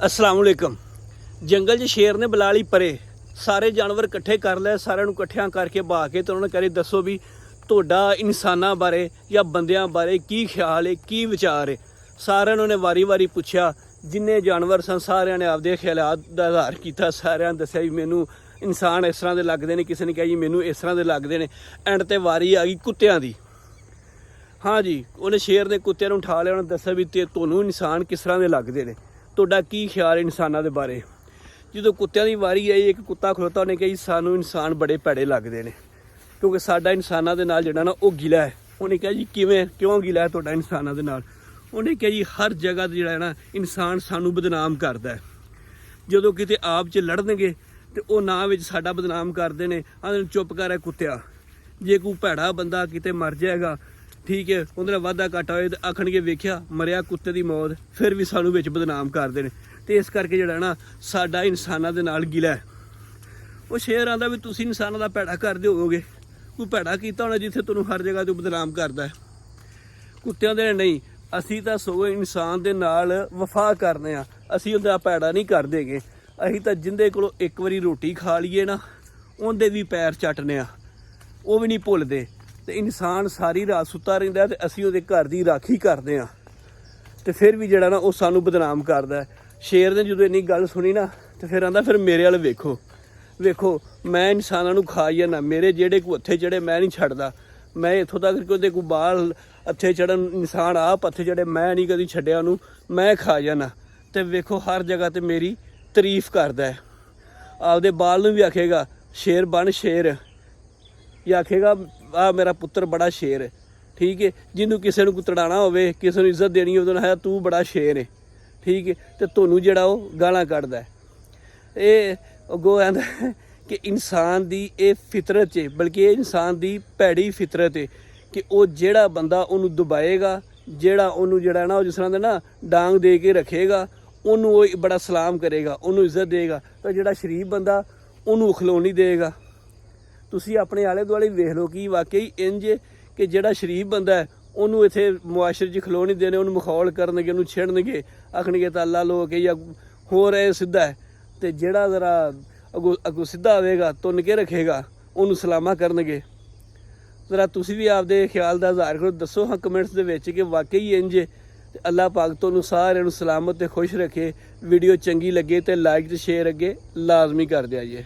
अस्सलाम वालेकुम। जंगल 'ਚ शेर ने बुला ली परे, सारे जानवर इकट्ठे कर लिया, साਰਿਆਂ ਨੂੰ ਇਕੱਠਿਆਂ ਕਰਕੇ ਬਹਾ ਕੇ ਤੇ ਉਹਨਾਂ ਨੇ ਕਹੇ ਦੱਸੋ ਵੀ ਤੁਹਾਡਾ ਇਨਸਾਨਾਂ ਬਾਰੇ ਜਾਂ ਬੰਦਿਆਂ ਬਾਰੇ ਕੀ ਖਿਆਲ ਹੈ, ਕੀ ਵਿਚਾਰ ਹੈ। ਸਾਰਿਆਂ ਨੂੰ ਨੇ ਵਾਰੀ-ਵਾਰੀ ਪੁੱਛਿਆ, ਜਿੰਨੇ ਜਾਨਵਰ ਸਨ ਸਾਰਿਆਂ ਨੇ ਆਪਦੇ ਖਿਆਲਾਤ ਦਾ ਇਜ਼ਹਾਰ ਕੀਤਾ। ਸਾਰਿਆਂ ਨੇ ਦੱਸਿਆ ਵੀ ਮੈਨੂੰ ਇਨਸਾਨ ਇਸ ਤਰ੍ਹਾਂ ਦੇ ਲੱਗਦੇ ਨੇ, ਕਿਸੇ ਨੇ ਕਿਹਾ ਜੀ ਮੈਨੂੰ ਇਸ ਤਰ੍ਹਾਂ ਦੇ ਲੱਗਦੇ ਨੇ। ਐਂਡ ਤੇ ਵਾਰੀ ਆ ਗਈ ਕੁੱਤਿਆਂ ਦੀ। हाँ जी, उन्हें शेर ने कुत्ते ਨੂੰ उठा लिया, उन्हें दसा भी ਤੁਹਾਨੂੰ ਇਨਸਾਨ ਕਿਸ ਤਰ੍ਹਾਂ ਦੇ ਲੱਗਦੇ ਨੇ, ਤੁਹਾਡਾ ਕੀ ਖਿਆਲ ਇਨਸਾਨਾਂ ਦੇ ਬਾਰੇ। ਜਦੋਂ ਕੁੱਤਿਆਂ ਦੀ ਵਾਰੀ ਆਈ, ਇੱਕ ਕੁੱਤਾ ਖਲੋਤਾ, ਉਹਨੇ ਕਿਹਾ ਜੀ ਸਾਨੂੰ ਇਨਸਾਨ ਬੜੇ ਭੈੜੇ ਲੱਗਦੇ ਨੇ, ਕਿਉਂਕਿ ਸਾਡਾ ਇਨਸਾਨਾਂ ਦੇ ਨਾਲ ਜਿਹੜਾ ਨਾ ਉਹ ਗਿਲਾ ਹੈ। ਉਹਨੇ ਕਿਹਾ ਜੀ ਕਿਵੇਂ, ਕਿਉਂ ਗਿਲਾ ਹੈ ਤੁਹਾਡਾ ਇਨਸਾਨਾਂ ਦੇ ਨਾਲ। ਉਹਨੇ ਕਿਹਾ ਜੀ ਹਰ ਜਗ੍ਹਾ 'ਤੇ ਜਿਹੜਾ ਨਾ ਇਨਸਾਨ ਸਾਨੂੰ ਬਦਨਾਮ ਕਰਦਾ ਹੈ। ਜਦੋਂ ਕਿਤੇ ਆਪ 'ਚ ਲੜਨਗੇ ਤੇ ਉਹ ਨਾਂ ਵਿੱਚ ਸਾਡਾ ਬਦਨਾਮ ਕਰਦੇ ਨੇ। ਆਂਦੇ ਚੁੱਪ ਕਰ ਕੁੱਤਿਆ, ਜੇ ਕੋਈ ਭੈੜਾ ਬੰਦਾ ਕਿਤੇ ਮਰ ਜਾਏਗਾ ठीक है, उन्हें वाधा घाटा होए तो आखणगे वेख्या मरिया कुत्ते की मौत, फिर भी सानू विच बदनाम करते हैं। तो इस करके जिहड़ा ना साडा इंसानां दे नाल गिला है। वो शेर आंदा भी तुसीं इंसानां दा भैड़ा करदे होवोगे, कोई भैड़ा कीता होना जिथे तुहानूं हर जगह ते बदनाम करदा है। कुत्तियां दे नहीं, असीं तां सगों इंसान दे नाल वफा करने आ, असीं उहदा भैड़ा नहीं करदेगे। असीं तां जिंदे कोलों एक वारी रोटी खा लईए ना उहदे भी पैर चटने आ, वो भी नहीं भुलदे। तो इंसान सारी रात सुता रहिंदा ते असीं उहदे घर दी राखी करदे आ, ते फिर भी जिहड़ा ना वो सानू बदनाम करदा है। शेर ने जदों इन्नी गल सुनी ना तो फिर आंदा फिर मेरे वाल वेखो वेखो, मैं इंसानां नूं खा जाना, मेरे जेहड़े कोई हत्थे चढ़े मैं नहीं छड्डदा। मैं इत्थों तक कि उहदे कोई बाल हत्थे चढ़न, इंसान आप हत्थे चढ़े, मैं नहीं कदी छड्डिया उहनूं, मैं खा जाना। ते वेखो हर जगह ते मेरी तारीफ करदा है। आपदे बाल नूं भी आखेगा शेर बन शेर, या आखेगा आ मेरा पुत्र बड़ा शेर है। ठीक है, जिन्हों किसी को तड़ाना होवे, किसी को इज्जत देनी हो, है तू बड़ा शेर है। ठीक है, तो तुहानूं जिहड़ा वो गालां कढदा है। ये अगों आंदा कि इंसान दी ये फितरत है, बल्कि इंसान दी भैड़ी फितरत है कि वो जिहड़ा बंदा उन्होंने दबाएगा, जिहड़ा उन्होंने जिहड़ा ना जिस तरह ना डांग दे के रखेगा, उन्होंने वो बड़ा सलाम करेगा, उन्होंने इज्जत देगा। तो जिहड़ा शरीफ बंदा उन्होंने खलोण नहीं देगा। तुसीं अपने आले दुआले वेख लो कि वाकई इंज कि जिहड़ा शरीफ बंदा है उन्होंने इत्थे मुआशरे 'च खलो नहीं देने, उन्होंने मखौल करनगे, उन्होंने छेड़नगे, आखणगे तां अल्लाह लोक या होर है सीधा है। तो जिहड़ा जरा अगों सीधा आवेगा तुन के रखेगा उन्होंने सलामा करनगे। जरा तुसीं भी आपदे ख्याल दा इज़हार करो, दसो हाँ कमेंट्स दे विच कि वाकई इंज अल्लाह पाक तुहानूं सारिआं नूं सलामत ते खुश रखे। वीडियो चंगी लगे तो लाइक ते शेयर अगे लाजमी कर दिया जे।